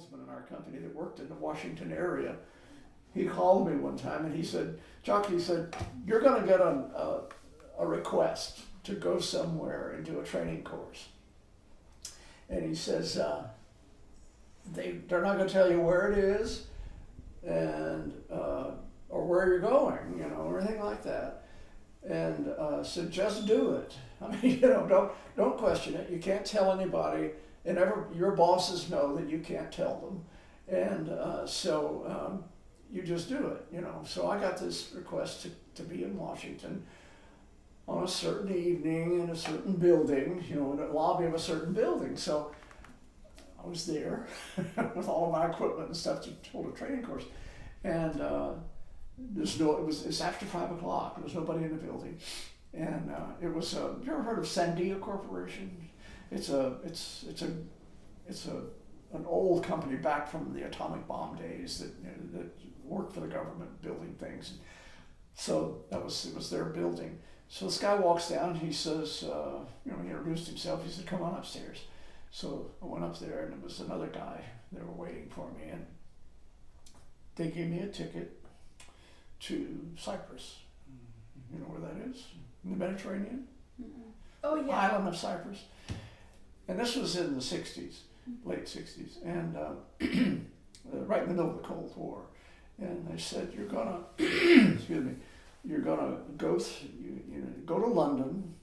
salesman in our company that worked in the Washington area. He called me one time and he said, Chuck, he said, you're going to get a request to go somewhere and do a training course. And he says, they're not going to tell you where it is and or where you're going, or anything like that. And said, just do it. I mean, don't question it. You can't tell anybody, and your bosses know that you can't tell them. And so you just do it, So I got this request to be in Washington on a certain evening in a certain building, in the lobby of a certain building. So I was there with all of my equipment and stuff to hold a training course. And it's after 5 o'clock. There was nobody in the building. And it was, have you ever heard of Sandia Corporation? It's an old company back from the atomic bomb days that worked for the government building things. So it was their building. So this guy walks down, he says, he introduced himself, he said, come on upstairs. So I went up there and there was another guy, they were waiting for me, and they gave me a ticket to Cyprus. You know where that is? In the Mediterranean? Mm-hmm. Oh yeah. Island of Cyprus. And this was in the 60s, late 60s, and right in the middle of the Cold War. And they said, you're gonna, excuse me, you're gonna go to London,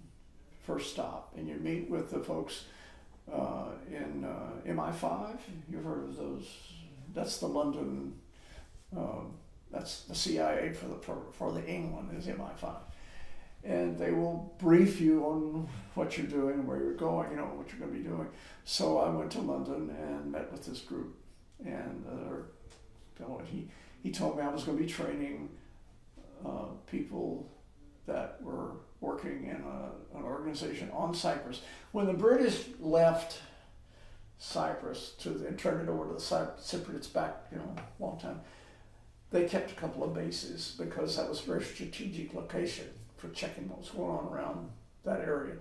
first stop, and you meet with the folks in MI5. You've heard of those? That's the London. That's the CIA for the England is MI5, and they will brief you on what you're doing, where you're going, what you're going to be doing. So I went to London and met with this group, and fellow, he told me I was going to be training people that were working in an organization on Cyprus. When the British left Cyprus and turned it over to the Cypriots back, a long time, they kept a couple of bases because that was a very strategic location for checking what was going on around that area.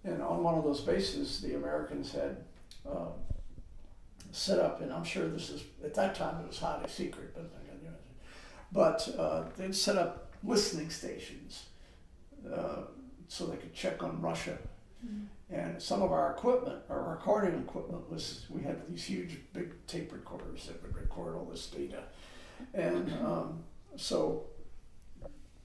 And on one of those bases, the Americans had set up, and I'm sure this is, at that time it was highly secret, but they'd set up listening stations so they could check on Russia. Mm-hmm. And some of our equipment, our recording equipment, we had these huge big tape recorders that would record all this data. And so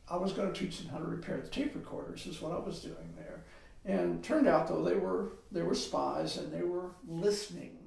I was going to teach them how to repair the tape recorders is what I was doing there. And turned out though they were spies and they were listening